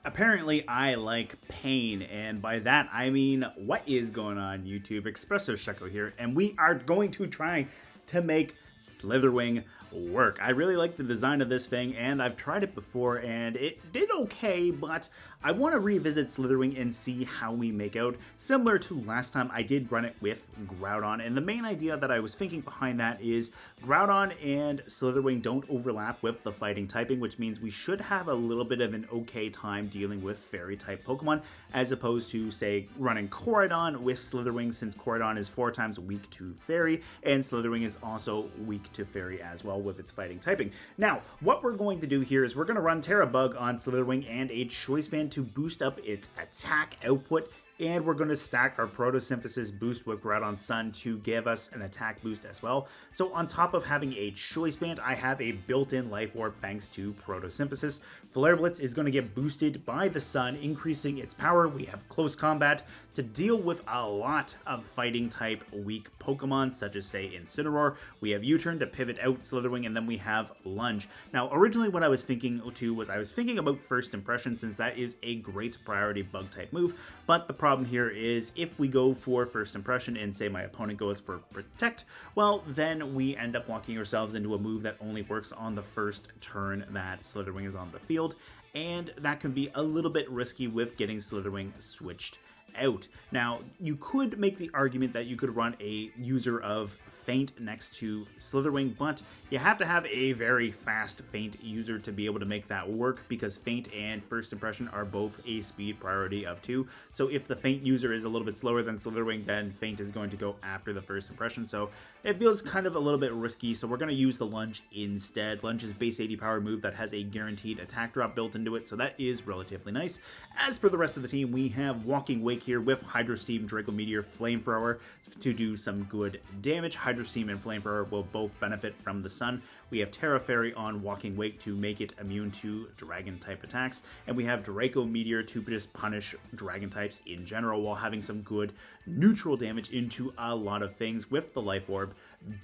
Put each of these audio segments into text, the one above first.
Apparently, I like pain, and by that I mean, what is going on YouTube? Espresso Sheko here, and we are going to try to make Slither Wing work. I really like the design of this thing, and I've tried it before, and it did okay, but I want to revisit Slither Wing and see how we make out, similar to last time I did run it with Groudon, and the main idea that I was thinking behind that is Groudon and Slither Wing don't overlap with the fighting typing, which means we should have a little bit of an okay time dealing with fairy-type Pokemon, as opposed to, say, running Koraidon with Slither Wing, since Koraidon is 4 times weak to fairy, and Slither Wing is also weak to fairy as well with its fighting typing. Now, what we're going to do here is we're going to run Tera Bug on Slither Wing and a Choice Band to boost up its attack output, and we're going to stack our Protosynthesis boost with Groudon Sun to give us an attack boost as well. So on top of having a Choice Band, I have a built-in Life Orb thanks to Protosynthesis. Flare Blitz is going to get boosted by the Sun, increasing its power. We have Close Combat to deal with a lot of fighting-type weak Pokemon, such as, say, Incineroar. We have U-Turn to pivot out Slither Wing, and then we have Lunge. Now, originally what I was thinking, too, was I was thinking about First Impression, since that is a great priority Bug-type move, but the problem here is if we go for First Impression and say my opponent goes for Protect, well, then we end up locking ourselves into a move that only works on the first turn that Slither Wing is on the field, and that can be a little bit risky with getting Slither Wing switched out. Now, you could make the argument that you could run a user of Feint next to Slither Wing, but you have to have a very fast Feint user to be able to make that work, because Feint and First Impression are both a speed priority of 2. So if the Feint user is a little bit slower than Slither Wing, then Feint is going to go after the First Impression. So it feels kind of a little bit risky, so we're going to use the Lunge instead. Lunge is base 80 power move that has a guaranteed attack drop built into it, so that is relatively nice. As for the rest of the team, we have Walking Wake here with Hydro Steam, Draco Meteor, Flamethrower to do some good damage. Hydro Steam and Flamethrower will both benefit from the Sun. We have Tera Fairy on Walking Wake to make it immune to Dragon type attacks, and we have Draco Meteor to just punish Dragon types in general while having some good neutral damage into a lot of things, with the Life Orb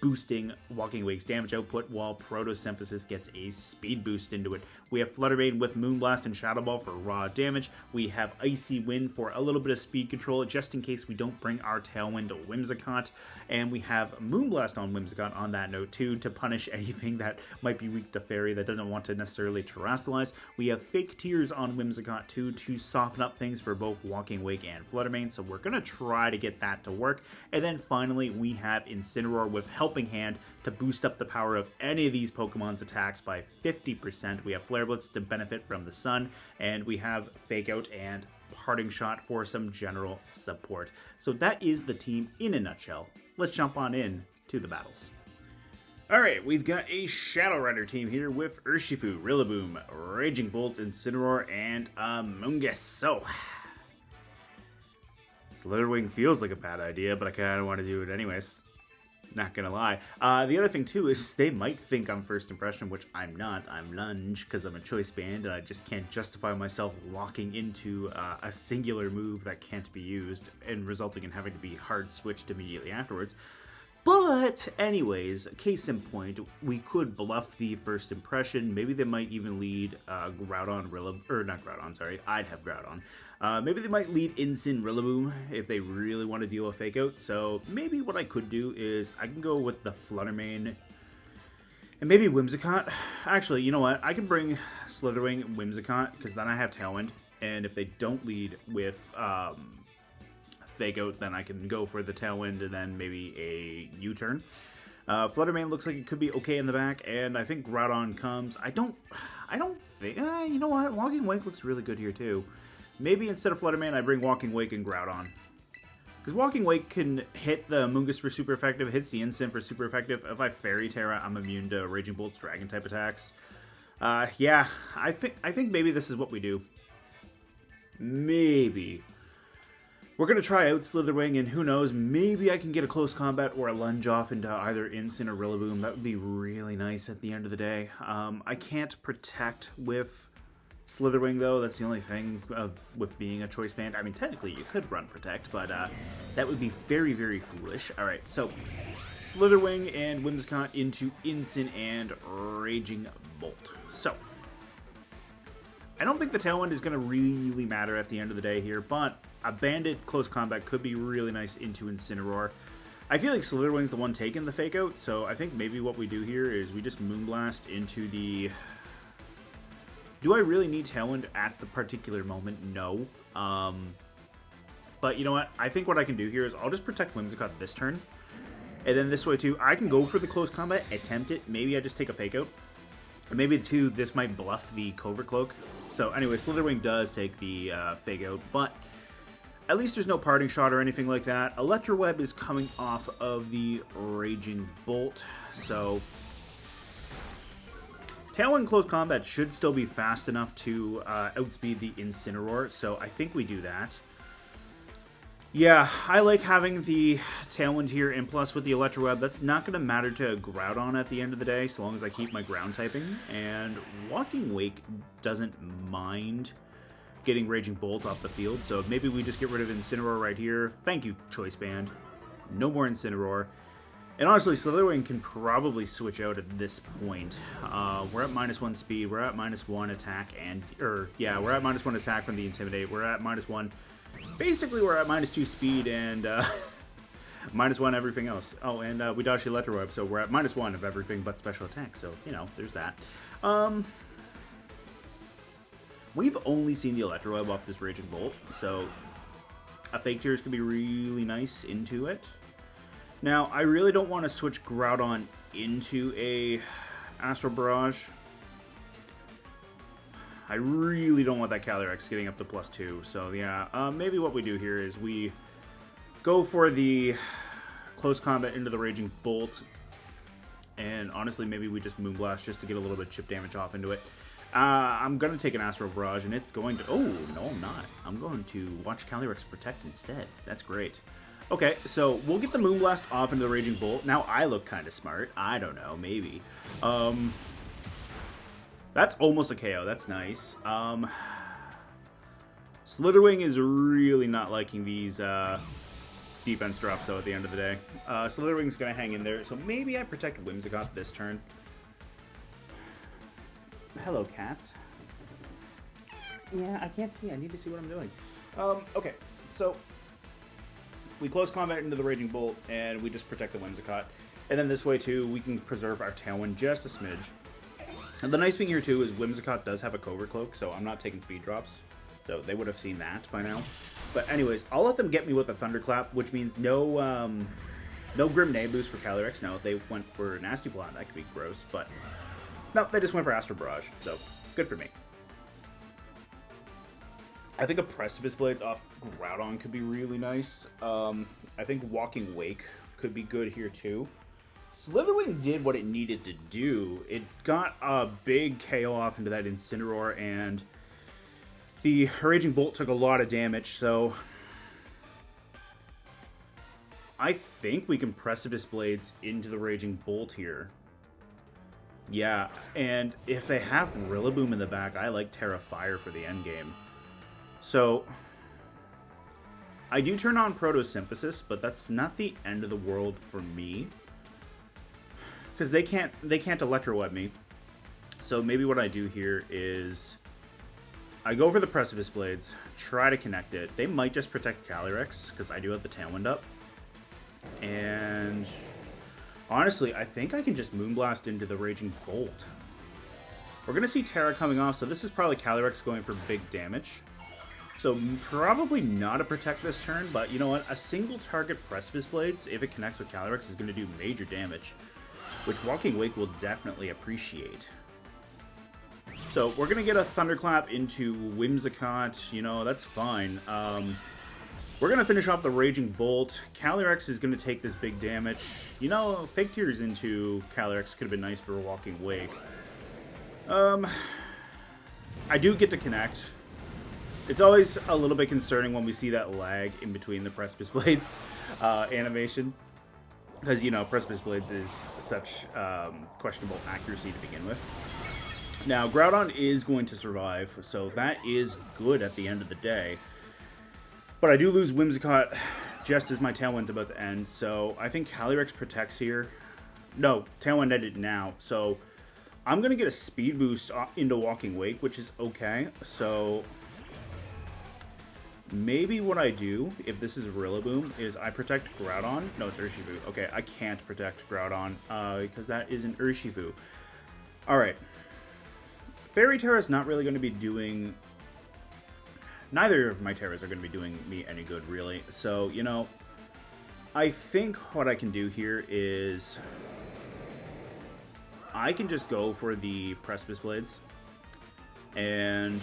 boosting Walking Wake's damage output while Protosynthesis gets a speed boost into it. We have Flutter Mane with Moonblast and Shadow Ball for raw damage. We have Icy Wind for a little bit of speed control just in case we don't bring our Tailwind to Whimsicott, and we have Moonblast on Whimsicott on that note too to punish anything that might be weak to Fairy that doesn't want to necessarily terrestrialize. We have Fake Tears on Whimsicott too to soften up things for both Walking Wake and Flutter Mane, so we're going to try to get that to work. And then finally we have Incineroar with Helping Hand to boost up the power of any of these Pokemon's attacks by 50%. We have Flare Blitz to benefit from the Sun, and we have Fake Out and Parting Shot for some general support. So that is the team in a nutshell. Let's jump on in to the battles. Alright, we've got a Shadow Rider team here with Urshifu, Rillaboom, Raging Bolt, Incineroar, and Amoonguss. So, Slither Wing feels like a bad idea, but I kind of want to do it anyways. Not gonna lie. The other thing too is they might think I'm First Impression, which I'm not. I'm Lunge because I'm a Choice Band, and I just can't justify myself locking into a singular move that can't be used and resulting in having to be hard switched immediately afterwards. But anyways, case in point, we could bluff the First Impression. Maybe they might even lead Groudon, not Groudon, sorry, I'd have Groudon. Maybe they might lead Rillaboom if they really want to deal with Fake Out. So maybe what I could do is I can go with the Flutter Mane and maybe Whimsicott. Actually, you know what? I can bring Slither Wing and Whimsicott because then I have Tailwind. And if they don't lead with Fake Out, then I can go for the Tailwind and then maybe a U-turn. Flutter Mane looks like it could be okay in the back, and I think Groudon comes. I don't think, you know what? Walking Wake looks really good here too. Maybe instead of Flutter Mane, I bring Walking Wake and Groudon. Because Walking Wake can hit the Amoonguss for super effective, hits the Incin for super effective. If I Fairy Tera, I'm immune to Raging Bolt's Dragon type attacks. Yeah, I think maybe this is what we do. Maybe. We're going to try out Slither Wing, and who knows, maybe I can get a Close Combat or a Lunge off into either Incin or Rillaboom. That would be really nice at the end of the day. I can't Protect with Slither Wing, though. That's the only thing with being a Choice Band. I mean, technically, you could run Protect, but that would be very, very foolish. Alright, so Slither Wing and Whimsicott into Incin and Raging Bolt. So, I don't think the Tailwind is going to really matter at the end of the day here, but a Banded Close Combat could be really nice into Incineroar. I feel like Slither Wing's the one taking the Fake Out, so I think maybe what we do here is we just Moonblast into the... Do I really need Tailwind at the particular moment? No. But you know what? I think what I can do here is I'll just protect Whimsicott this turn. And then this way too, I can go for the Close Combat, attempt it. Maybe I just take a Fake Out. And maybe too, this might bluff the Covert Cloak. So anyway, Slither Wing does take the Fake Out, but at least there's no Parting Shot or anything like that. Electroweb is coming off of the Raging Bolt, so Tailwind Close Combat should still be fast enough to outspeed the Incineroar, so I think we do that. Yeah, I like having the Tailwind here, and plus with the Electroweb, that's not going to matter to Groudon at the end of the day, so long as I keep my ground typing. And Walking Wake doesn't mind getting Raging Bolt off the field, so maybe we just get rid of Incineroar right here. Thank you, Choice Band. No more Incineroar. And honestly, Slither Wing can probably switch out at this point. We're at -1 speed, we're at -1 attack, we're at -1 attack from the Intimidate, we're at -1. Basically, we're at -2 speed and -1 everything else. Oh, and we dodged the Electroweb, so we're at -1 of everything but special attack. So, you know, there's that. We've only seen the Electroweb off this Raging Bolt, so a Fake Tears could be really nice into it. Now, I really don't want to switch Groudon into a Astral Barrage. I really don't want that Calyrex getting up to +2, so yeah, maybe what we do here is we go for the Close Combat into the Raging Bolt, and honestly, maybe we just Moonblast just to get a little bit of chip damage off into it. I'm going to take an Astral Barrage, and it's going to... Oh, no, I'm not. I'm going to watch Calyrex protect instead. That's great. Okay, so we'll get the Moonblast off into the Raging Bolt. Now I look kind of smart. I don't know, maybe. That's almost a KO. That's nice. Slither Wing is really not liking these defense drops, though, at the end of the day. Slither Wing's going to hang in there, so maybe I protect Whimsicott this turn. Hello, cat. Yeah, I can't see. I need to see what I'm doing. Okay, so we Close Combat into the Raging Bolt, and we just protect the Whimsicott. And then this way, too, we can preserve our Tailwind just a smidge. And the nice thing here, too, is Whimsicott does have a Covert Cloak, so I'm not taking speed drops. So they would have seen that by now. But anyways, I'll let them get me with a Thunderclap, which means no no Grim Name boost for Calyrex. No, they went for Nasty Plot. That could be gross, but no, they just went for Astral Barrage. So good for me. I think a Precipice Blades off Groudon could be really nice. I think Walking Wake could be good here, too. Slither Wing did what it needed to do. It got a big KO off into that Incineroar, and the Raging Bolt took a lot of damage, so I think we can Precipice Blades into the Raging Bolt here. Yeah, and if they have Rillaboom in the back, I like Tera Fire for the endgame. So I do turn on Protosynthesis, but that's not the end of the world for me, because they can't Electroweb me. So maybe what I do here is I go for the Precipice Blades, try to connect it. They might just protect Calyrex, because I do have the Tailwind up. And honestly, I think I can just Moonblast into the Raging Bolt. We're going to see Tera coming off, so this is probably Calyrex going for big damage. So probably not a protect this turn, but you know what? A single target Precipice Blades, if it connects with Calyrex, is going to do major damage, which Walking Wake will definitely appreciate. So we're going to get a Thunderclap into Whimsicott. You know, that's fine. We're going to finish off the Raging Bolt. Calyrex is going to take this big damage. You know, Fake Tears into Calyrex could have been nice for Walking Wake. I do get to connect. It's always a little bit concerning when we see that lag in between the Precipice Blades animation. Because, you know, Precipice Blades is such questionable accuracy to begin with. Now, Groudon is going to survive, so that is good at the end of the day. But I do lose Whimsicott just as my Tailwind's about to end, so I think Calyrex protects here. No, Tailwind ended now, so I'm going to get a speed boost into Walking Wake, which is okay. So maybe what I do, if this is Rillaboom, is I protect Groudon. No, it's Urshifu. Okay, I can't protect Groudon because that is an Urshifu. Alright. Fairy Tera is not really going to be doing... Neither of my Teras are going to be doing me any good, really. So, you know, I think what I can do here is... I can just go for the Precipice Blades. And...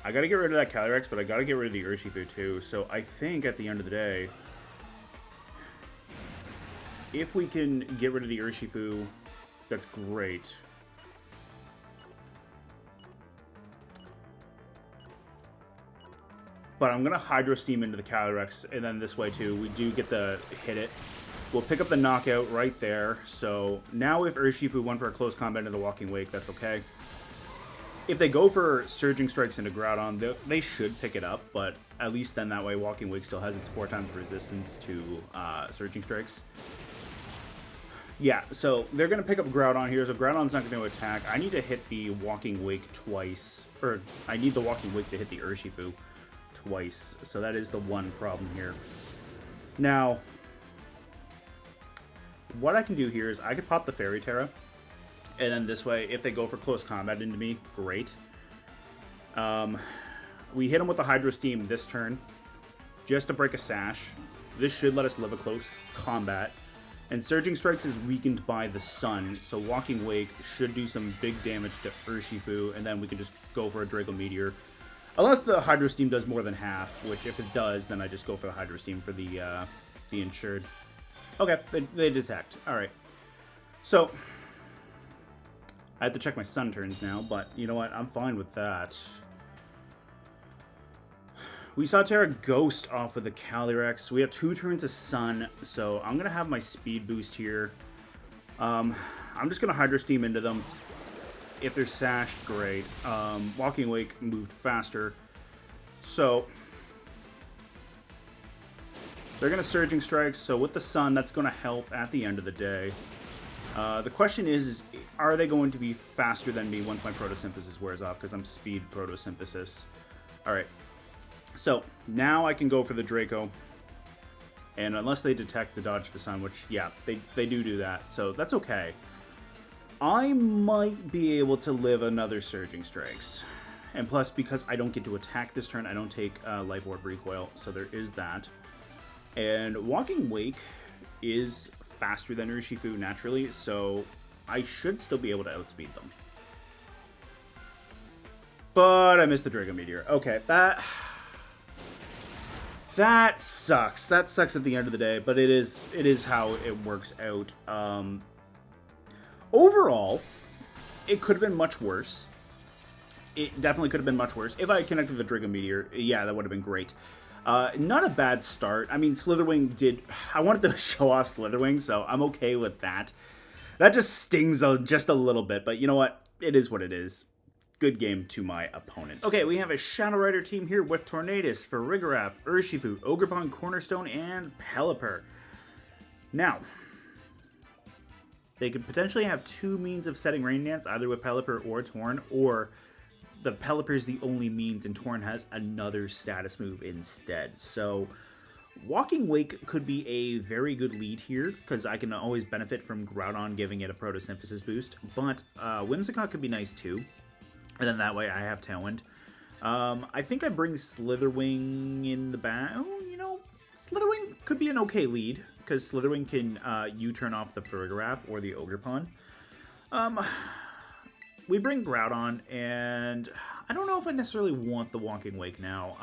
I gotta get rid of that Calyrex, but I gotta get rid of the Urshifu too. So I think at the end of the day, if we can get rid of the Urshifu, that's great. But I'm gonna Hydro Steam into the Calyrex, and then this way too, we do get the hit it. We'll pick up the knockout right there. So now if Urshifu went for a close combat into the Walking Wake, that's okay. If they go for Surging Strikes into Groudon, they should pick it up, but at least then that way Walking Wake still has its 4 times resistance to Surging Strikes. Yeah, so they're going to pick up Groudon here, so Groudon's not going to attack. I need to hit the Walking Wake twice, or I need the Walking Wake to hit the Urshifu twice, so that is the one problem here. Now, what I can do here is I could pop the Fairy Tera, and then this way, if they go for close combat into me, great. We hit them with the Hydro Steam this turn, just to break a Sash. This should let us live a close combat. And Surging Strikes is weakened by the Sun, so Walking Wake should do some big damage to Urshifu, and then we can just go for a Draco Meteor. Unless the Hydro Steam does more than half, which if it does, then I just go for the Hydro Steam for the insured. Okay, they detect. Alright. So... I have to check my Sun turns now, but you know what? I'm fine with that. We saw Tera Ghost off of the Calyrex. We have 2 turns of Sun, so I'm going to have my speed boost here. I'm just going to Hydro Steam into them. If they're sashed, great. Walking Wake moved faster. So, they're going to Surging Strikes, so with the Sun, that's going to help at the end of the day. The question is, are they going to be faster than me once my Protosynthesis wears off? Because I'm speed Protosynthesis. Alright. So, now I can go for the Draco. And unless they detect the Dodge the Sun, which, yeah, they do that. So, that's okay. I might be able to live another Surging Strikes. And plus, because I don't get to attack this turn, I don't take Life Orb Recoil. So, there is that. And Walking Wake is... faster than Urshifu naturally, so I should still be able to outspeed them. But I missed the Draco Meteor. Okay, that sucks. That sucks at the end of the day, but it is how it works out. Overall, it could have been much worse. It definitely could have been much worse. If I had connected with the Draco Meteor, yeah, that would have been great. Not a bad start. I mean, Slither Wing did... I wanted to show off Slither Wing, so I'm okay with that. That just stings just a little bit, but you know what? It is what it is. Good game to my opponent. Okay, we have a Shadow Rider team here with Tornadus, Farigiraf, Urshifu, Ogerpon, Cornerstone, and Pelipper. Now, they could potentially have 2 means of setting Rain Dance, either with Pelipper or Torn, or... the Pelipper is the only means, and Torn has another status move instead. So, Walking Wake could be a very good lead here, because I can always benefit from Groudon giving it a Protosynthesis boost. But Whimsicott could be nice too, and then that way I have Tailwind. I think I bring Slither Wing in the back. Oh, you know, Slither Wing could be an okay lead, because Slither Wing can U-turn off the Farigiraf or the Ogerpon. We bring Groudon, and I don't know if I necessarily want the Walking Wake now.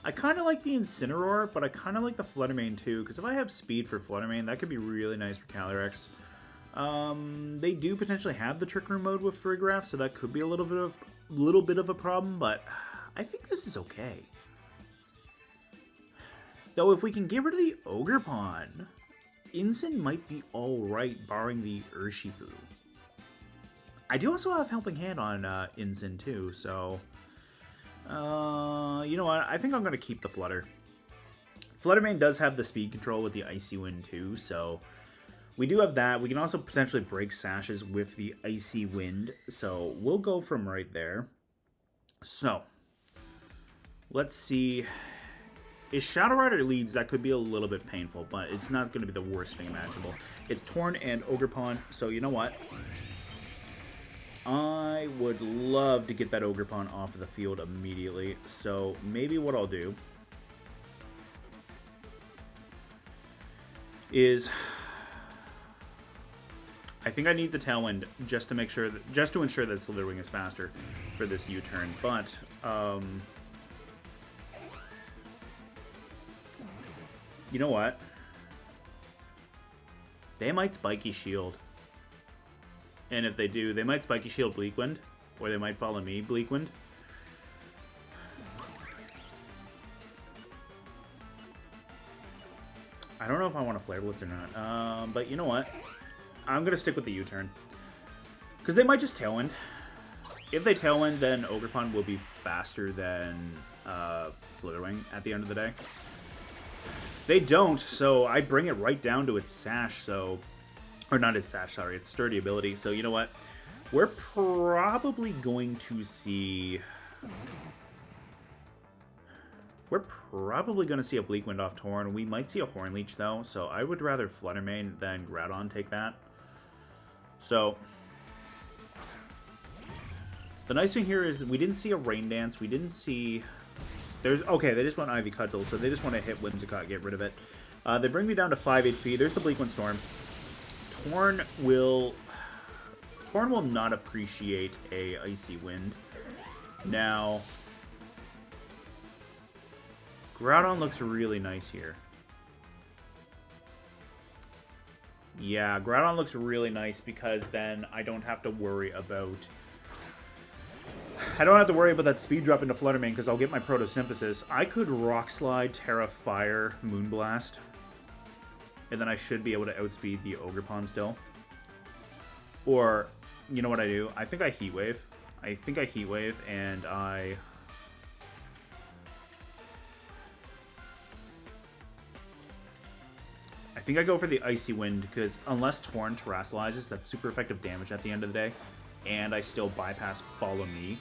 I kind of like the Incineroar, but I kind of like the Flutter Mane too, because if I have speed for Flutter Mane, that could be really nice for Calyrex. They do potentially have the Trick Room mode with Farigiraf, so that could be a little bit of a problem, but I think this is okay. Though if we can get rid of the Ogerpon, Incin might be alright, barring the Urshifu. I do also have Helping Hand on Incin too, so... you know what? I think I'm going to keep the Flutter. Flutter Mane does have the speed control with the Icy Wind too, so we do have that. We can also potentially break sashes with the Icy Wind, so we'll go from right there. So, let's see. If Shadow Rider leads, that could be a little bit painful, but it's not going to be the worst thing imaginable. It's Torn and Ogerpon, so you know what? I would love to get that Ogerpon off of the field immediately, so maybe what I'll do is I think I need the Tailwind just to make sure that, just to ensure that Slither Wing is faster for this U-turn, but you know what? They might Spiky Shield. And if they do, they might Spiky Shield Bleak Wind, or they might follow me Bleak Wind. I don't know if I want to Flare Blitz or not, but you know what? I'm going to stick with the U-turn. Because they might just Tailwind. If they Tailwind, then Ogerpon will be faster than Slither Wing at the end of the day. They don't, so I bring it right down to its Sash, so... Or not its Sash, sorry, its Sturdy ability. So, you know what? We're probably going to see... We're probably going to see a Bleak Wind off Torn. We might see a Horn Leech, though, so I would rather Flutter Mane than Groudon take that. So... The nice thing here is we didn't see a Rain Dance. We didn't see... Okay, they just want Ivy Cudgel, so they just want to hit Whimsicott, get rid of it. They bring me down to 5 HP. There's the Bleak Wind Storm. Torn will not appreciate a Icy Wind. Now, Groudon looks really nice here. Yeah, Groudon looks really nice because then I don't have to worry about... that speed drop into Flutter Mane because I'll get my Protosynthesis. I could Rock Slide, Tera Fire, Moonblast. And then I should be able to outspeed the Ogerpon still. Or, you know what I do? I think I Heat Wave. And I think I go for the Icy Wind, because unless Torn terrestrializes, that's super effective damage at the end of the day. And I still bypass Follow Me.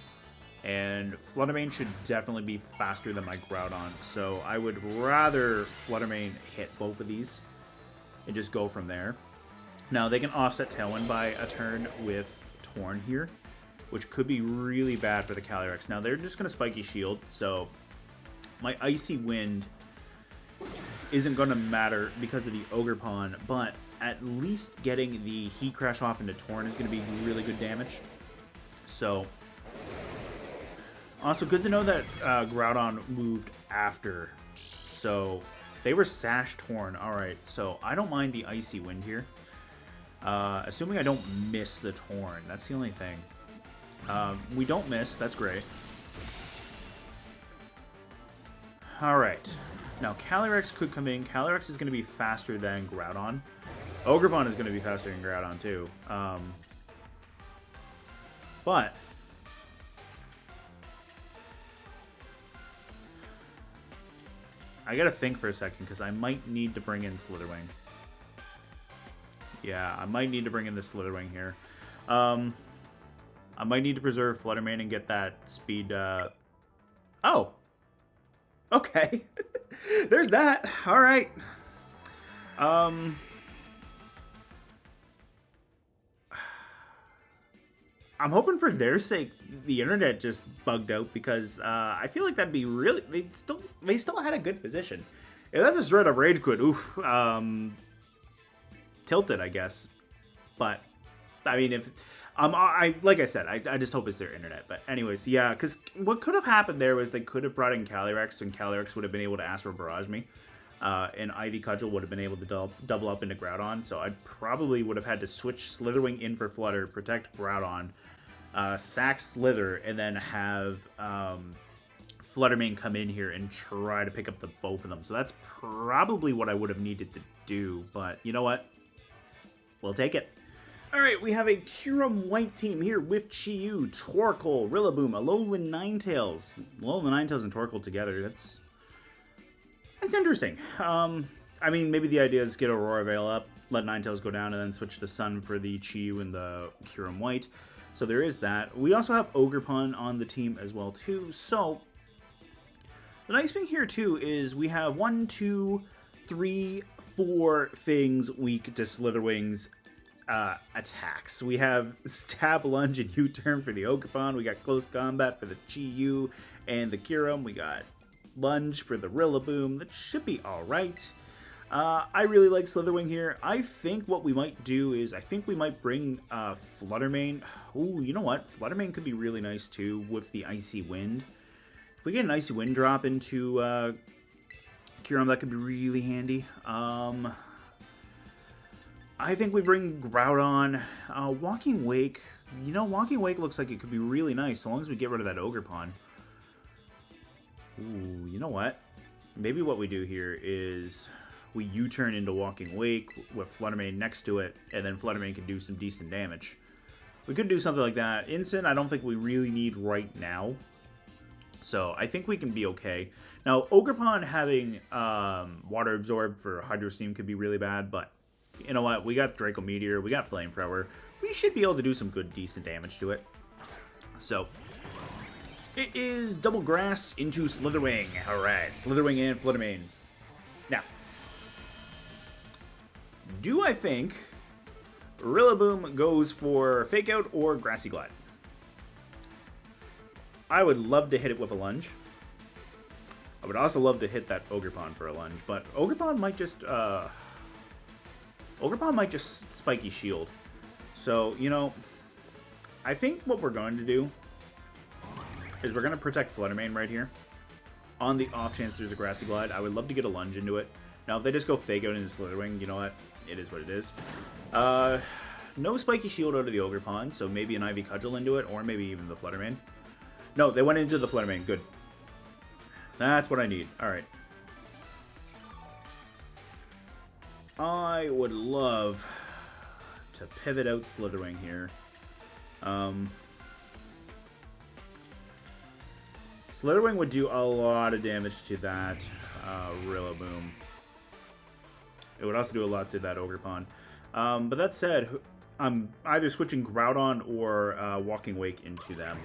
And Flutter Mane should definitely be faster than my Groudon. So I would rather Flutter Mane hit both of these and just go from there. Now, they can offset Tailwind by a turn with Torn here, which could be really bad for the Calyrex. Now, they're just going to Spiky Shield, so my Icy Wind isn't going to matter because of the Ogerpon, but at least getting the Heat Crash off into Torn is going to be really good damage. So, also good to know that Groudon moved after, so... They were Sash Torn. Alright, so I don't mind the Icy Wind here. Assuming I don't miss the Torn. That's the only thing. We don't miss. That's great. Alright. Now, Calyrex could come in. Calyrex is going to be faster than Groudon. Ogerpon is going to be faster than Groudon, too. But... I gotta think for a second, because I might need to bring in Slither Wing. Yeah, I might need to bring in the Slither Wing here. I might need to preserve Flutter Mane and get that speed, Oh! Okay. There's that. Alright. I'm hoping for their sake the internet just bugged out, because I feel like that'd be really... They still had a good position. If that's a straight up Rage Quit, oof. Tilted, I guess. But, I mean, if... like I said, I just hope it's their internet. But anyways, yeah, because what could have happened there was they could have brought in Calyrex, and Calyrex would have been able to Astral Barrage me. And Ivy Cudgel would have been able to double up into Groudon. So I probably would have had to switch Slither Wing in for Flutter, protect Groudon, sack Slither, and then have Flutter Mane come in here and try to pick up the both of them. So that's probably what I would have needed to do. But you know what? We'll take it. Alright, we have a Kyurem White team here with Chi-Yu, Torkoal, Rillaboom, Alolan Ninetales. Alolan Ninetales and Torkoal together, that's It's interesting. I mean, maybe the idea is get Aurora Veil up, let Ninetales go down, and then switch the Sun for the Chi-Yu and the Kyurem White. So there is that. We also have Ogerpon on the team as well, too. So the nice thing here, too, is we have 1, 2, 3, 4 things weak to Slither Wing's attacks. We have Stab, Lunge, and U-Turn for the Ogerpon. We got Close Combat for the Chi-Yu and the Kyurem. We got Lunge for the Rillaboom. That should be alright. I really like Slither Wing here. I think what we might do is, I think we might bring Flutter Mane. Ooh, you know what? Flutter Mane could be really nice too with the Icy Wind. If we get an Icy Wind drop into Kyurem, that could be really handy. I think we bring Groudon. Walking Wake. You know, Walking Wake looks like it could be really nice, so long as we get rid of that Ogerpon. Ooh, you know what? Maybe what we do here is we U-turn into Walking Wake with Flutter Mane next to it, and then Flutter Mane can do some decent damage. We could do something like that. Incin, I don't think we really need right now. So I think we can be okay. Now, Ogerpon having Water Absorb for Hydro Steam could be really bad, but you know what? We got Draco Meteor, we got Flamethrower. We should be able to do some good, decent damage to it. So it is Double Grass into Slither Wing. Alright, Slither Wing and Flutter Mane. Now, do I think Rillaboom goes for Fake Out or Grassy Glide? I would love to hit it with a Lunge. I would also love to hit that Ogerpon for a Lunge, but Ogerpon might just Spiky Shield. So, you know, I think what we're going to do is we're going to protect Flutter Mane right here. On the off chance there's a Grassy Glide, I would love to get a Lunge into it. Now, if they just go Fake Out into Slither Wing, you know what? It is what it is. No Spiky Shield out of the Ogerpon, so maybe an Ivy Cudgel into it, or maybe even the Flutter Mane. No, they went into the Flutter Mane. Good. That's what I need. Alright. I would love to pivot out Slither Wing here. Slither Wing would do a lot of damage to that Rillaboom. It would also do a lot to that Ogerpon. But that said, I'm either switching Groudon or Walking Wake into them.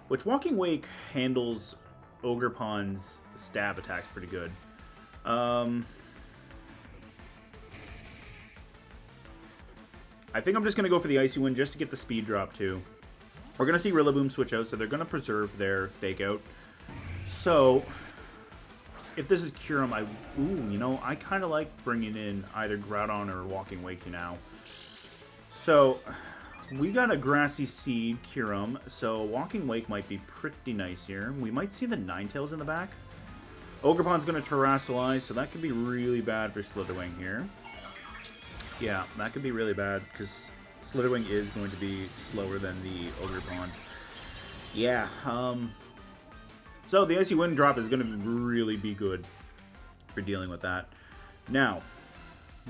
Which Walking Wake handles Ogerpon's stab attacks pretty good. I think I'm just going to go for the Icy Wind just to get the speed drop too. We're going to see Rillaboom switch out, so they're going to preserve their Fake Out. So, if this is Kyurem, you know, I kind of like bringing in either Groudon or Walking Wake now. So, we got a Grassy Seed Kyurem, so Walking Wake might be pretty nice here. We might see the Ninetales in the back. Ogerpon's going to Terrastallize, so that could be really bad for Slither Wing here. Yeah, that could be really bad, because Slither Wing is going to be slower than the Ogerpon. Yeah, so the Icy Wind drop is going to really be good for dealing with that. Now,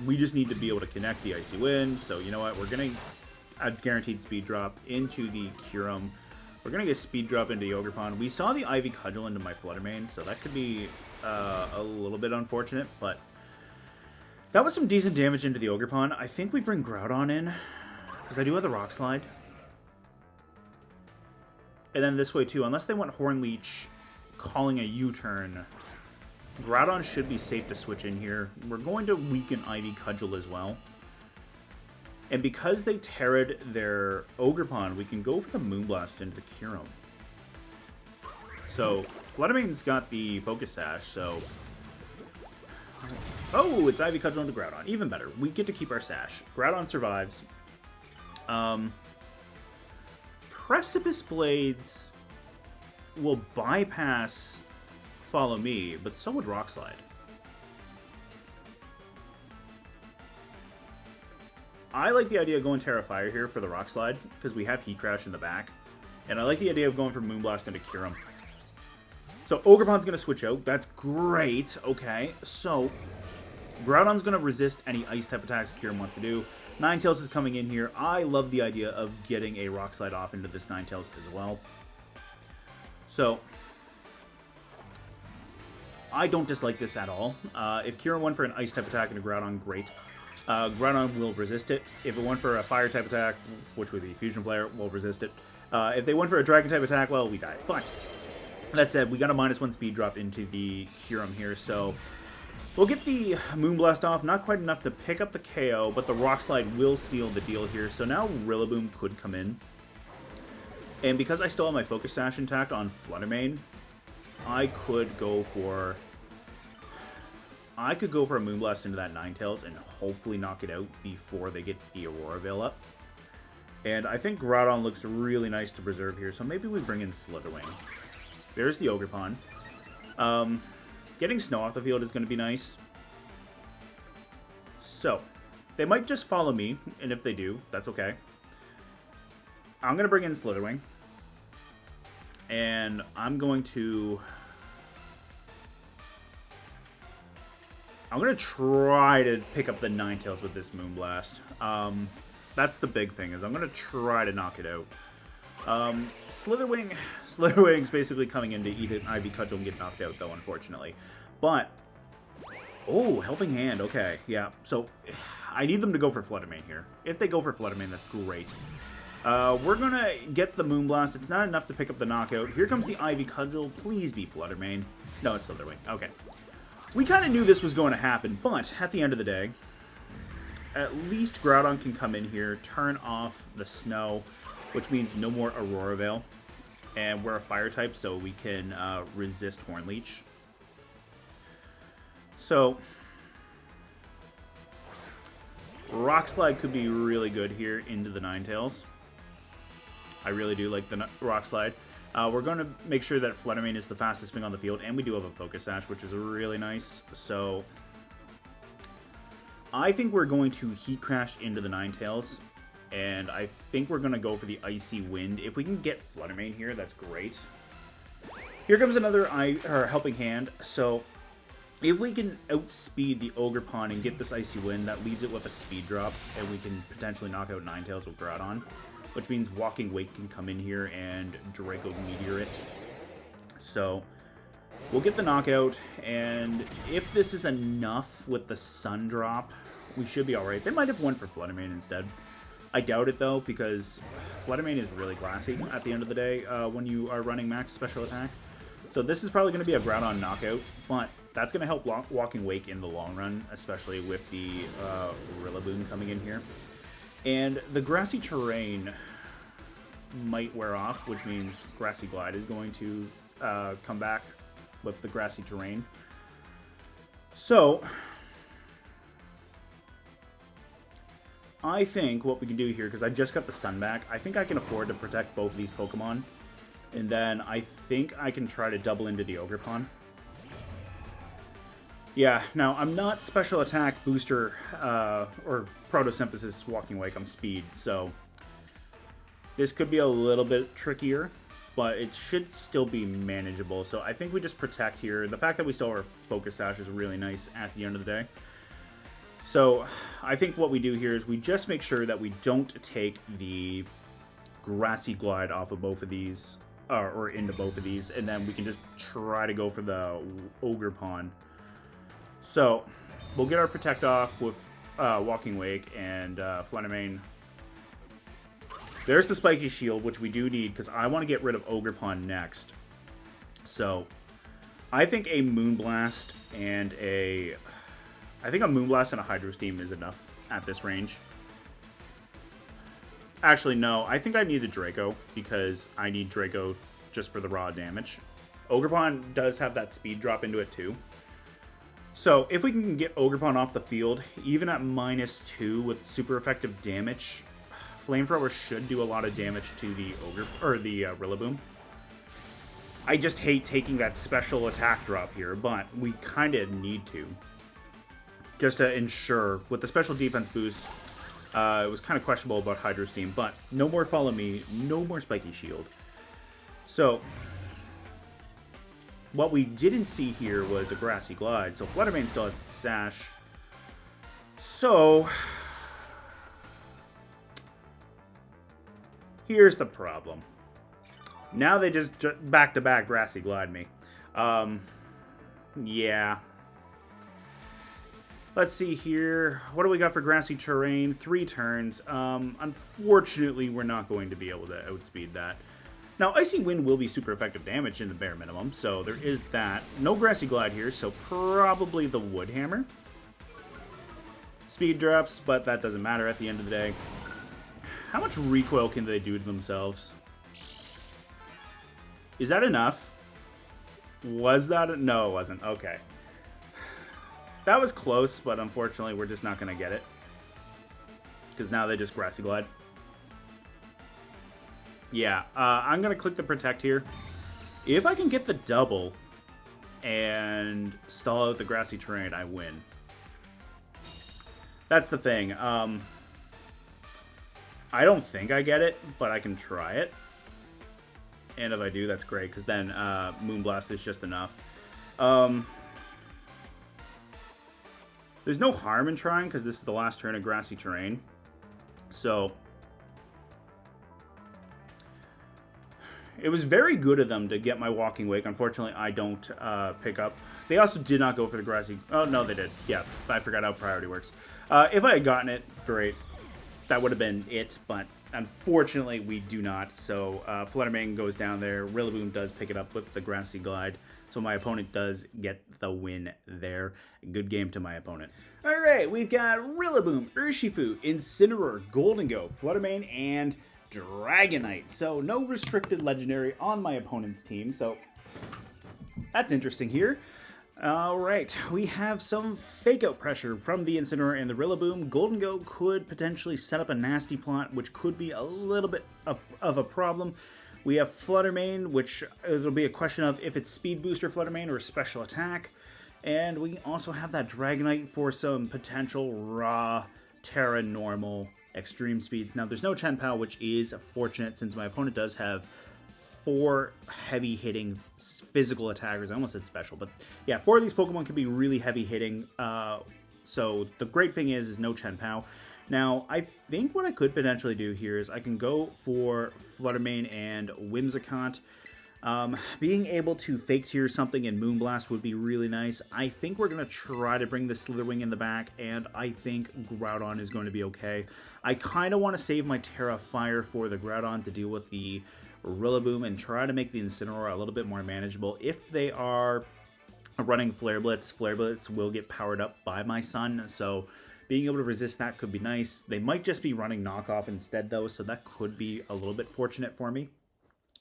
we just need to be able to connect the Icy Wind, so you know what, we're going to a guaranteed speed drop into the Kyurem. We're going to get speed drop into the Ogerpon. We saw the Ivy Cudgel into my Flutter Mane, so that could be a little bit unfortunate, but that was some decent damage into the Ogerpon. I think we bring Groudon in, because I do have the Rock Slide. And then this way too, unless they want Horn Leech calling a U-turn, Groudon should be safe to switch in here. We're going to weaken Ivy Cudgel as well. And because they terra'd their Ogerpon, we can go for the Moonblast into the Kyurem. So, Flutter Mane's got the Focus Sash, so... Oh, it's Ivy Cudgel into Groudon. Even better. We get to keep our Sash. Groudon survives. Precipice Blades will bypass Follow Me, but so would Rock Slide. I like the idea of going Terrifier here for the Rock Slide, because we have Heat Crash in the back. And I like the idea of going for Moonblast into Kyurem. So Ogerpon's going to switch out. That's great. Okay, so Groudon's going to resist any Ice-type attacks Kyurem wants to do. Ninetales is coming in here. I love the idea of getting a Rock Slide off into this Ninetales as well. So I don't dislike this at all. If Kieran went for an ice type attack and a Groudon, great. Groudon will resist it. If it went for a fire type attack, which would be Fusion Flare, we'll resist it. If they went for a dragon type attack, well, we die. But that said, we got a -1 speed drop into the Kyurem here, so we'll get the Moonblast off. Not quite enough to pick up the KO, but the Rock Slide will seal the deal here. So now Rillaboom could come in. And because I still have my Focus Sash intact on Flutter Mane, I could go for a Moonblast into that Ninetales and hopefully knock it out before they get the Aurora Veil up. And I think Groudon looks really nice to preserve here, so maybe we bring in Slither Wing. There's the Ogerpon. Getting Snow off the field is going to be nice. So, they might just follow me, and if they do, that's okay. I'm going to bring in Slither Wing. And I'm going to try to pick up the Ninetales with this Moonblast. That's the big thing, is I'm going to try to knock it out. Slither Wing's basically coming in to eat an Ivy Cudgel and get knocked out, though, unfortunately. But, oh, Helping Hand, okay, yeah. So, I need them to go for Flutter Mane here. If they go for Flutter Mane, that's great. We're going to get the Moonblast. It's not enough to pick up the knockout. Here comes the Ivy Cudgel. Please be Flutter Mane. No, it's Slither Wing. Okay. We kind of knew this was going to happen, but at the end of the day, at least Groudon can come in here, turn off the snow, which means no more Aurora Veil. And we're a fire type, so we can resist Horn Leech. So, Rock Slide could be really good here into the Ninetales. I really do like the Rock Slide. We're going to make sure that Flutter Mane is the fastest thing on the field, and we do have a Focus Sash, which is really nice. So, I think we're going to Heat Crash into the Ninetales, and I think we're going to go for the Icy Wind. If we can get Flutter Mane here, that's great. Here comes another Helping Hand. So, if we can outspeed the Ogerpon and get this Icy Wind, that leaves it with a speed drop, and we can potentially knock out Ninetales with Groudon, which means Walking Wake can come in here and Draco Meteor it. So, we'll get the knockout, and if this is enough with the Sun Drop, we should be alright. They might have went for Flutter Mane instead. I doubt it, though, because Flutter Mane is really glassy at the end of the day when you are running max special attack. So this is probably going to be a Groudon knockout, but that's going to help Walking Wake in the long run, especially with the Rillaboom coming in here. And the Grassy Terrain might wear off, which means Grassy Glide is going to come back with the Grassy Terrain. So, I think what we can do here, because I just got the Sun back, I think I can afford to protect both of these Pokemon. And then I think I can try to double into the Ogerpon. Yeah, now I'm not Special Attack, Booster, or Protosynthesis Walking Wake, I'm Speed, so this could be a little bit trickier, but it should still be manageable. So I think we just protect here. The fact that we still have our Focus Sash is really nice at the end of the day. So I think what we do here is we just make sure that we don't take the Grassy Glide off of both of these, or into both of these, and then we can just try to go for the Ogerpon. So we'll get our Protect off with Walking Wake and Flutter Mane. There's the Spiky Shield, which we do need because I want to get rid of Ogerpon next. So I think a Moonblast and a Hydro Steam is enough at this range. Actually, no. I think I need a Draco because I need Draco just for the raw damage. Ogerpon does have that speed drop into it too. So if we can get Ogerpon off the field, even at -2 with super effective damage, Flamethrower should do a lot of damage to the Rillaboom. I just hate taking that special attack drop here, but we kind of need to. Just to ensure, with the special defense boost, it was kind of questionable about Hydro Steam, but no more Follow Me, no more Spiky Shield. So, what we didn't see here was a Grassy Glide, so Flutter Mane still has Sash. So, here's the problem. Now they just back-to-back Grassy Glide me. Yeah. Let's see here. What do we got for grassy terrain? 3 turns. Unfortunately, we're not going to be able to outspeed that. Now, Icy Wind will be super effective damage in the bare minimum, so there is that. No Grassy Glide here, so probably the Wood Hammer. Speed drops, but that doesn't matter at the end of the day. How much recoil can they do to themselves? Is that enough? Was that... No, it wasn't. Okay. That was close, but unfortunately, we're just not going to get it. Because now they just Grassy Glide. Yeah, I'm going to click the Protect here. If I can get the double and stall out the Grassy Terrain, I win. That's the thing. I don't think I get it, but I can try it. And if I do, that's great, because then Moonblast is just enough. There's no harm in trying, because this is the last turn of Grassy Terrain. So... it was very good of them to get my Walking Wake. Unfortunately, I don't pick up. They also did not go for the Grassy... Oh, no, they did. Yeah, I forgot how priority works. If I had gotten it, great. That would have been it, but unfortunately, we do not. So, Flutter Mane goes down there. Rillaboom does pick it up with the Grassy Glide. So, my opponent does get the win there. Good game to my opponent. All right, we've got Rillaboom, Urshifu, Incineroar, Golden Go, Flutter Mane, and... Dragonite. So no restricted legendary on my opponent's team, so that's interesting here. Alright, we have some fake out pressure from the Incineroar and the Rillaboom. Golden Go could potentially set up a nasty plot, which could be a little bit of a problem. We have Flutter Mane, which it'll be a question of if it's Speed Booster Flutter Mane or Special Attack. And we also have that Dragonite for some potential raw Terra normal extreme speeds. Now, there's no Chien-Pao, which is fortunate since my opponent does have 4 heavy hitting physical attackers. I almost said special, but yeah, 4 of these Pokemon can be really heavy hitting. So the great thing is no Chien-Pao. Now, I think what I could potentially do here is I can go for Flutter Mane and Whimsicott. Being able to Fake Tears something in Moonblast would be really nice. I think we're going to try to bring the Slither Wing in the back, and I think Groudon is going to be okay. I kind of want to save my Tera Fire for the Groudon to deal with the Rillaboom and try to make the Incineroar a little bit more manageable. If they are running Flare Blitz will get powered up by my son, so being able to resist that could be nice. They might just be running Knockoff instead, though, so that could be a little bit fortunate for me.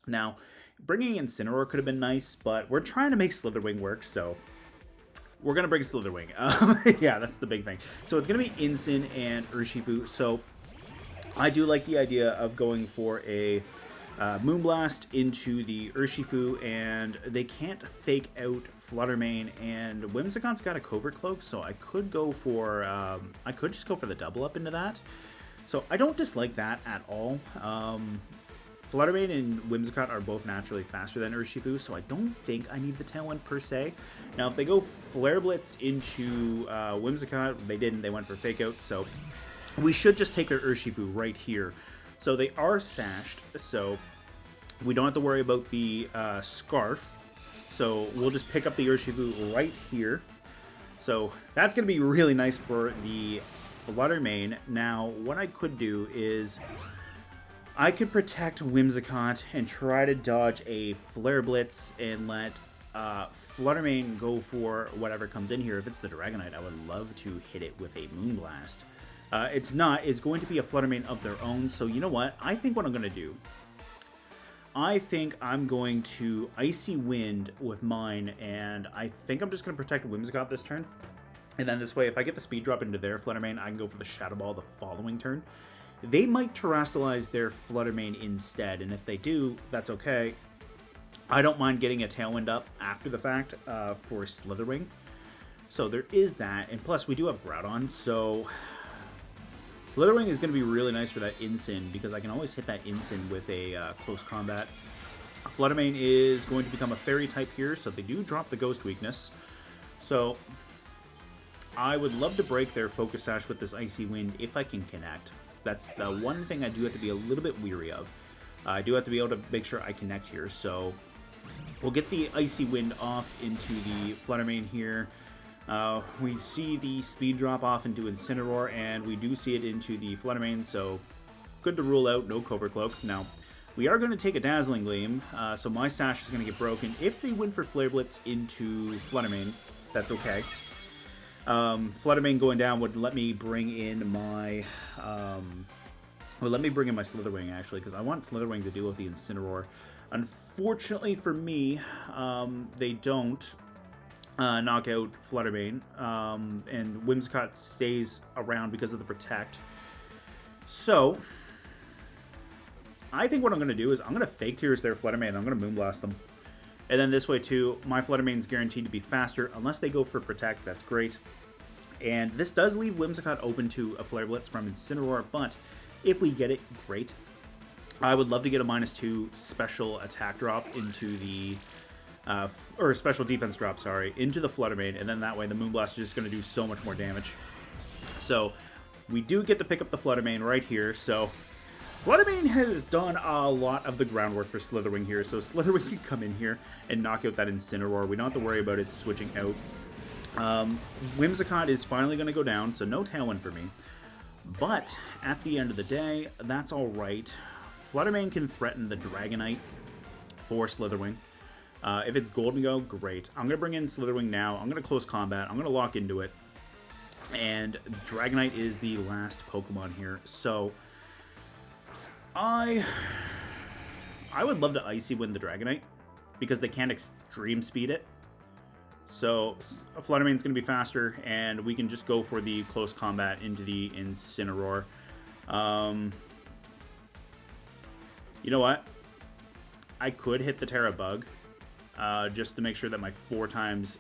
Now, bringing Incineroar could have been nice, but we're trying to make Slither Wing work, so we're going to bring Slither Wing. Yeah, that's the big thing. So it's going to be Incin and Urshifu, so I do like the idea of going for a Moonblast into the Urshifu, and they can't fake out Flutter Mane, and Whimsicott's got a Covert Cloak, so I could go for, I could just go for the double up into that. So I don't dislike that at all. Flutter Mane and Whimsicott are both naturally faster than Urshifu, so I don't think I need the Tailwind per se. Now, if they go Flare Blitz into Whimsicott, they didn't. They went for Fake Out, so we should just take their Urshifu right here. So they are sashed, so we don't have to worry about the Scarf. So we'll just pick up the Urshifu right here. So that's going to be really nice for the Flutter Mane. Now, what I could do is I could protect Whimsicott and try to dodge a Flare Blitz and let Flutter Mane go for whatever comes in here. If it's the Dragonite, I would love to hit it with a Moonblast. It's not. It's going to be a Flutter Mane of their own. So you know what? I think what I'm going to do, I think I'm going to Icy Wind with mine, and I think I'm just going to protect Whimsicott this turn. And then this way, if I get the speed drop into their Flutter Mane, I can go for the Shadow Ball the following turn. They might Terrastallize their Flutter Mane instead, and if they do, that's okay. I don't mind getting a Tailwind up after the fact for Slither Wing. So there is that, and plus we do have Groudon, so Slither Wing is going to be really nice for that Incin, because I can always hit that Incin with a close combat. Flutter Mane is going to become a Fairy type here, so they do drop the Ghost weakness. So I would love to break their Focus Sash with this Icy Wind if I can connect. That's the one thing I do have to be a little bit weary of. I do have to be able to make sure I connect here, so We'll get the Icy Wind off into the Flutter Mane here. We see the speed drop off into Incineroar, and we do see it into the Flutter Mane, so good to rule out, no Covert Cloak. Now, we are going to take a Dazzling Gleam, so my Sash is going to get broken. If they win for Flare Blitz into Flutter Mane, that's okay. Flutter Mane going down would let me bring in my... let me bring in my Slither Wing, actually, because I want Slither Wing to deal with the Incineroar. Unfortunately for me, they don't knock out Flutter Mane, and Whimsicott stays around because of the Protect. So, I think what I'm going to do is I'm going to Fake Tears their Flutter Mane, and I'm going to Moonblast them. And then this way, too, my Flutter Mane's guaranteed to be faster, unless they go for Protect, that's great. And this does leave Whimsicott open to a Flare Blitz from Incineroar, but if we get it, great. I would love to get a -2 special attack drop into the... or special defense drop, sorry, into the Flutter Mane, and then that way the Moonblast is just going to do so much more damage. So, we do get to pick up the Flutter Mane right here, so... Flutter Mane has done a lot of the groundwork for Slither Wing here, so Slither Wing can come in here and knock out that Incineroar. We don't have to worry about it switching out. Whimsicott is finally going to go down, so no Tailwind for me. But, at the end of the day, that's alright. Flutter Mane can threaten the Dragonite for Slither Wing. If it's Golden Go, great. I'm going to bring in Slither Wing now. I'm going to close combat. I'm going to lock into it. And Dragonite is the last Pokemon here, so... I would love to Icy Wind the Dragonite, because they can't extreme speed it. So, Flutter Mane's going to be faster, and we can just go for the close combat into the Incineroar. You know what? I could hit the Tera Bug, just to make sure that my 4 times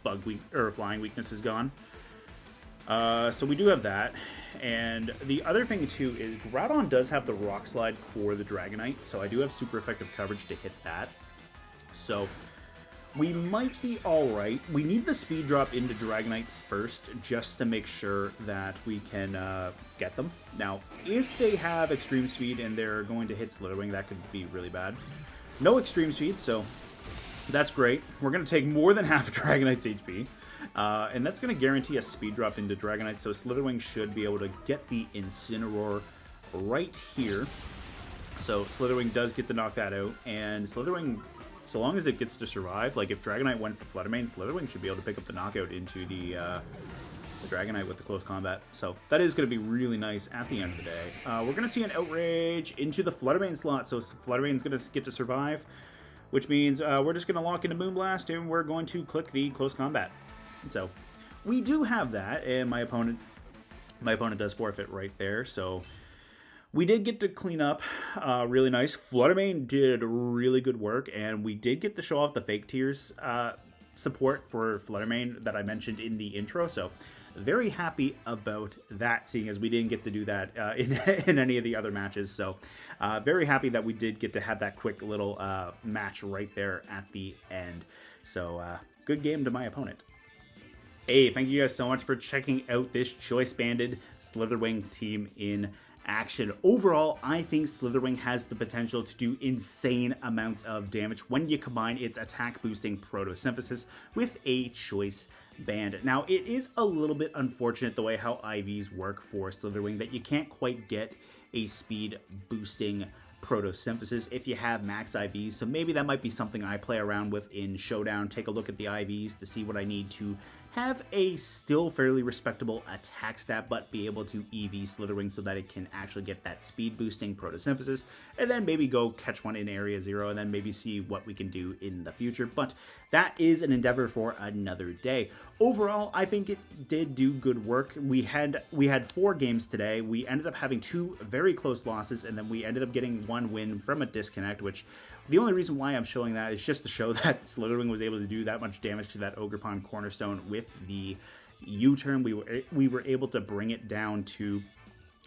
flying weakness is gone. So we do have that, and the other thing too is Groudon does have the Rock Slide for the Dragonite, so I do have super effective coverage to hit that. So we might be alright. We need the speed drop into Dragonite first, just to make sure that we can get them. Now, if they have extreme speed and they're going to hit Slither Wing, that could be really bad. No extreme speed, so that's great. We're going to take more than half of Dragonite's HP. And that's going to guarantee a speed drop into Dragonite, so Slither Wing should be able to get the Incineroar right here. So Slither Wing does get to knock that out, and Slither Wing, so long as it gets to survive, like if Dragonite went for Flutter Mane, Slither Wing should be able to pick up the knockout into the Dragonite with the close combat. So that is going to be really nice at the end of the day. We're going to see an Outrage into the Flutter Mane slot, so Flutter Mane's going to get to survive, which means we're just going to lock into Moonblast, and we're going to click the close combat. So, we do have that, and my opponent does forfeit right there, so we did get to clean up really nice. Flutter Mane did really good work, and we did get to show off the Fake Tears support for Flutter Mane that I mentioned in the intro, so very happy about that, seeing as we didn't get to do that in any of the other matches, so very happy that we did get to have that quick little match right there at the end. So, good game to my opponent. Hey, thank you guys so much for checking out this Choice Banded Slither Wing team in action. Overall, I think Slither Wing has the potential to do insane amounts of damage when you combine its attack boosting Protosynthesis with a Choice Band. Now, it is a little bit unfortunate the way how IVs work for Slither Wing, that you can't quite get a speed boosting Protosynthesis if you have max IVs, so maybe that might be something I play around with in Showdown. Take a look at the IVs to see what I need to have a still fairly respectable attack stat, but be able to EV Slither Wing so that it can actually get that speed boosting Protosynthesis, and then maybe go catch one in Area 0, and then maybe see what we can do in the future. But that is an endeavor for another day. Overall, I think it did do good work. We had 4 games today. We ended up having 2 very close losses, and then we ended up getting 1 win from a disconnect, which the only reason why I'm showing that is just to show that Slither Wing was able to do that much damage to that Ogerpon Cornerstone with the U-turn. We were able to bring it down to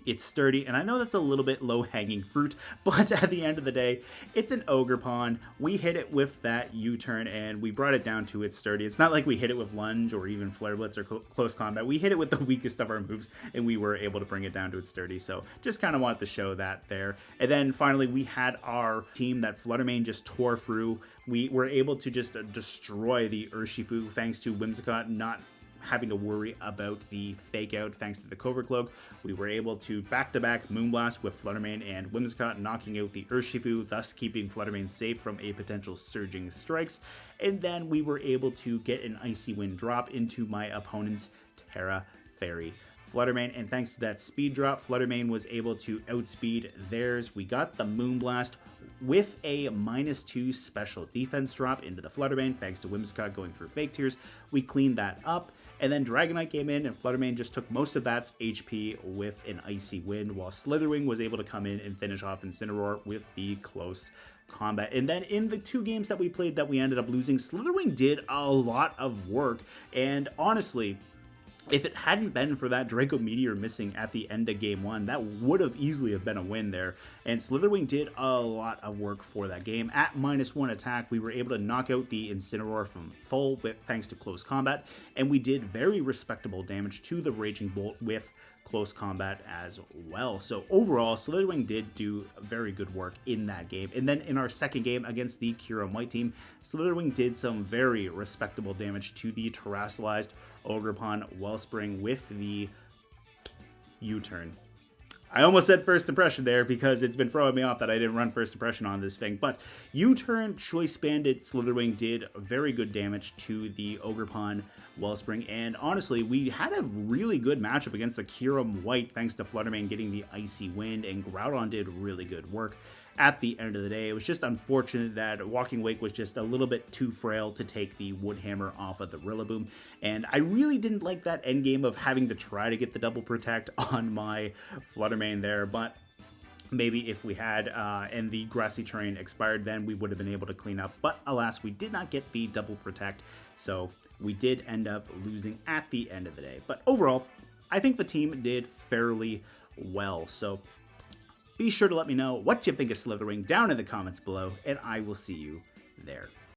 It's sturdy, and I know that's a little bit low-hanging fruit, but at the end of the day, it's an Ogerpon. We hit it with that U-turn, and we brought it down to its sturdy. It's not like we hit it with Lunge or even Flare Blitz or Close Combat. We hit it with the weakest of our moves, and we were able to bring it down to its sturdy, so just kind of wanted to show that there. And then finally, we had our team that Flutter Mane just tore through. We were able to just destroy the Urshifu thanks to Whimsicott not having to worry about the fake out thanks to the Covert Cloak. We were able to back-to-back Moonblast with Flutter Mane and Whimsicott, knocking out the Urshifu, thus keeping Flutter Mane safe from a potential surging strikes. And then we were able to get an Icy Wind drop into my opponent's Tera Fairy Flutter Mane, and thanks to that speed drop, Flutter Mane was able to outspeed theirs. We got the Moonblast with a -2 special defense drop into the Flutter Mane, thanks to Whimsicott going through Fake Tears. We cleaned that up, and then Dragonite came in, and Flutter Mane just took most of that HP with an Icy Wind, while Slither Wing was able to come in and finish off Incineroar with the Close Combat. And then in the 2 games that we played that we ended up losing, Slither Wing did a lot of work, and honestly, if it hadn't been for that Draco Meteor missing at the end of Game 1, that would have easily have been a win there. And Slither Wing did a lot of work for that game. At -1 attack, we were able to knock out the Incineroar from full thanks to Close Combat, and we did very respectable damage to the Raging Bolt with Close Combat as well. So overall, Slither Wing did do very good work in that game. And then in our second game against the Kyurem White team, Slither Wing did some very respectable damage to the Terastallized Ogerpon Wellspring with the U-turn. I almost said first impression there because it's been throwing me off that I didn't run first impression on this thing, but U-turn Choice Banded Slither Wing did very good damage to the Ogerpon Wellspring, and honestly, we had a really good matchup against the Kyurem White thanks to Flutter Mane getting the Icy Wind, and Groudon did really good work. At the end of the day, it was just unfortunate that Walking Wake was just a little bit too frail to take the Wood Hammer off of the Rillaboom, and I really didn't like that endgame of having to try to get the double protect on my Flutter Mane there, but maybe if we had and the grassy terrain expired, then we would have been able to clean up, but alas, we did not get the double protect, so we did end up losing at the end of the day. But overall, I think the team did fairly well, so be sure to let me know what you think of Slither Wing down in the comments below, and I will see you there.